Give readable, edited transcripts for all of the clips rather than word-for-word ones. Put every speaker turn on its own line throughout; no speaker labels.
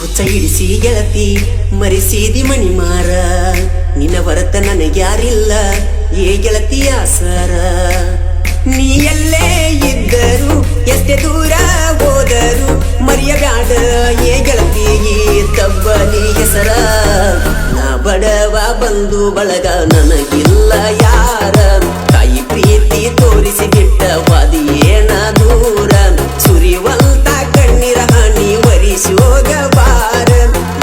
ಹುಚ್ಚ ಹಿಡಿಸಿ ಗೆಳತಿ ಮರಿಸಿದಿ ಮಣಿ ಮಾರ ನಿನ್ನ ಹೊರತ ನನಗ್ಯಾರಿಲ್ಲ ಏ ಗೆಳತಿಯ ಸಾರ ನೀ ಎಲ್ಲೇ ಇದ್ದರು ಎಷ್ಟೇ ದೂರ ಹೋದರು ಮರೆಯಬ್ಯಾಡ ಏ ಗೆಳತಿ ತಬ್ಬಲಿ ಹೆಸರ ನಾ ಬಡವ ಬಂದು ಬಳಗ ನನಗಿಲ್ಲ ಯಾರ ತಾಯಿ ಪ್ರೀತಿ ತೋರಿಸಿ ಬಿಟ್ಟ ವಾದಿ ಏನ ದೂರ ಸುರಿವಂತ ಕಣ್ಣೀರ ಹನಿ ವರಿಸಿ ಹೋಗಬಾರ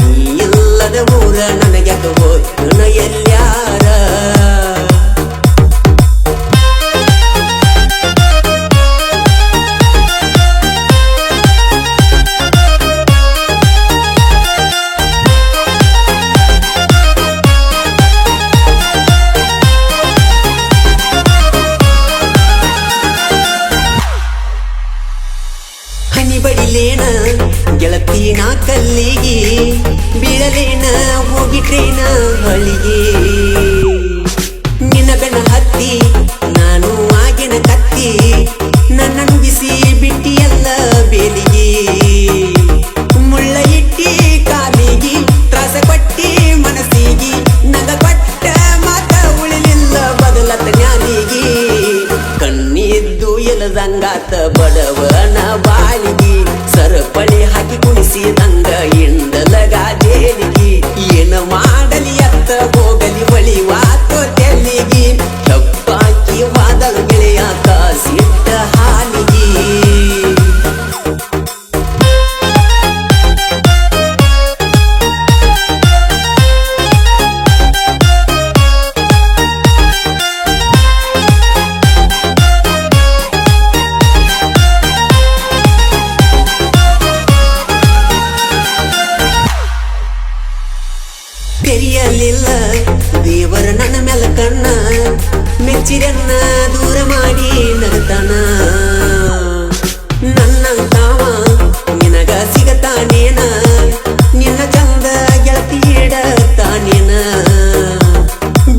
ನೀ ಇಲ್ಲದ ಊರ ನನಗ್ಯಾಕ ಹೋಗ್ತನ ಎಲ್ಲ್ಯಾರ ಹನಿ ಬಡಿಲೇನ ಗೆಳತಿ ನಾ ಕಲ್ಲಿಗೆ ಬೀಳಲೇನ ಹೋಗಿಟ್ರೇನ ಹಳಿಗೆ ನಿನ್ನ ಬೆನ್ನ ಹತ್ತಿ ನಾನು ಆಗಿನ ಕತ್ತಿ ನನ್ನನ್ನು ಬಿಸಿ ಬಿಟ್ಟಿ ಎಲ್ಲ ಬೇಲಿಗೆ ಮುಳ್ಳ ಇಟ್ಟಿ ಕಾಲಿಗೆ ತ್ರಾಸ ಕೊಟ್ಟಿ ಮನಸ್ಸಿಗೆ ನಗ ಕೊಟ್ಟ ಮಾತ ಉಳಿಲಿಲ್ಲ ಬದಲತ್ತ ಜ್ಞಾನಿಗೆ ಕಣ್ಣಿದ್ದು ಎಲದಂಗಾತ ಬಡವನ ಬಾಳಿಗೆ ಸರಪಳಿ ಹಾಕಿ ಕುಣಿಸಿದಂಗ ಇಂಡಲಗ ಜೇಲಿಗೆ ಏನ ಮಾಡಲಿ ಅತ್ತ ಹೋಗಲಿ ಬಳಿ ವಾತೋ ತೆಲ್ಲಿಗೆ ತಪ್ಪಾಕಿ ವಾದಳು ಗೆಳೆಯ ಕಾಸಿಟ್ಟ ಹಾಲಿಗೆ ತೆರೆಯಲಿಲ್ಲ ದೇವರ ನನ್ನ ಮೇಲ ಕಣ್ಣ ಮೆಚ್ಚಿರನ್ನ ದೂರ ಮಾಡಿ ನಗತಾನ ನನ್ನಂತಾವ ನಿನಗ ಸಿಗತಾನೇನ ನಿನ್ನ ಚಂದ ಗೆಳತಿ ಇಡತಾನೇನ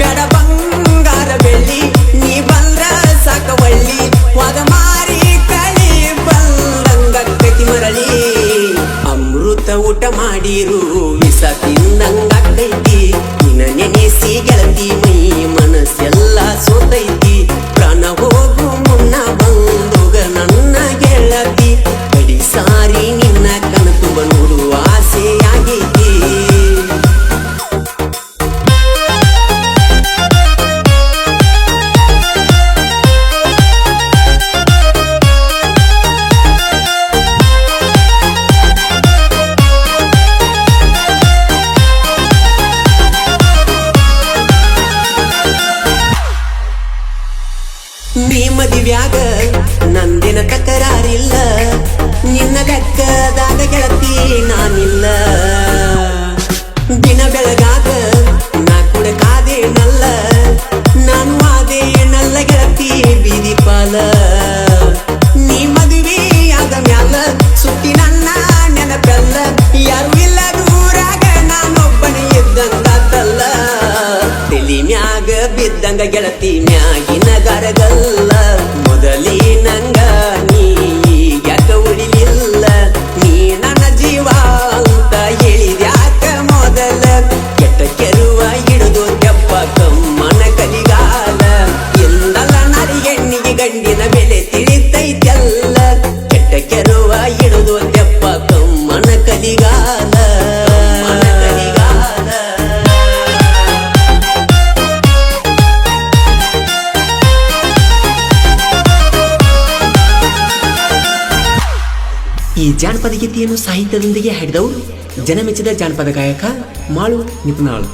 ಬೇಡ ಬಂಗಾರ ಬೆಳ್ಳಿ ನೀ ಬಂದ್ರ ಸಾಕವಳ್ಳಿ ವಾದ ಮಾರಿ ಕಳಿ ಬಂದಂಗಕ್ಕತಿ ಮರಳಿ ಅಮೃತ ಊಟ ಮಾಡಿರು ವಿಷ ತಿಂದಂಗಾಗ್ತೈತಿ ನಿನ್ನ ನೆನೆಸಿ ಗೆಳತಿ ಮೈ ಮನಸ್ಸೆಲ್ಲ ಸೋತೈತಿ ಪ್ರಾಣ ಹೋಗು ಮುನ್ನ ಬಂದೋಗ ನನ್ನ ಗೆಳತಿ ಕಡಿ ಸಾರಿ ನಿನ್ನ ಕನತು ನೋಡುವ ಆಸೆಯಾಗೈತಿ ನೀ ಮದುವ್ಯಾಗ ನಂದಿನ ತಕರಾರಿಲ್ಲ ನಿನ್ನ ಲೆಕ್ಕದಾಗ ಗೆಳತಿ ನಾನಿಲ್ಲ ದಿನ ಬೆಳಗಾಗ ನಾ ಕೂಡ ಕಾದೇನಲ್ಲ ನಾನು ಆದೇನಲ್ಲ ಗೆಳತಿ ಬೀದಿ ಪಾಲ ನೀ ಮದುವೆಯಾದ ಮ್ಯಾಲ ಸುತ್ತಿ ನನ್ನ ನೆನಪೆಲ್ಲ ಯಾರು ಇಲ್ಲ ದೂರಾಗ ನಾನೊಬ್ಬನೇ ಇದ್ದಂಗಾತಲ್ಲ ತಲಿ ಮ್ಯಾಗ ಬಿದ್ದಂಗ ಗೆಳತಿ ಮ್ಯಾಗಿನ ಗರಗಲ್ಲ ಮೊದಲಿನಂಗ ನೀ ಯಾಕ ಉಳಿಲಿಲ್ಲ ನೀ ನನ್ನ ಜೀವ ಅಂತ ಹೇಳಿದ್ಯಾಕ ಮೊದಲ ಕೆಟ್ಟ ಕೆರುವ ಹಿಡಿದು ತೆಪ್ಪ ಕಮ್ಮನ ಕಲಿಗಾಲ ಎಂದಲ್ಲ ನಾರಿ ಹೆಣ್ಣಿಗೆ ಗಂಡಿನ ಬೆಲೆ ತಿಳಿತೈತೆಲ್ಲ ಕೆಟ್ಟ ಕೆರುವ ಹಿಡಿದು ತೆಪ್ಪ ಕಮ್ಮನ ಕಲಿಗಾಲ ಈ ಜಾನಪದ ಗೀತೆಯನ್ನು ಸಾಹಿತ್ಯದೊಂದಿಗೆ ಹಾಡಿದವರು ಜನಮೆಚ್ಚಿದ ಜಾನಪದ ಗಾಯಕ ಮಾಳು ನಿಪುಣಾಳು.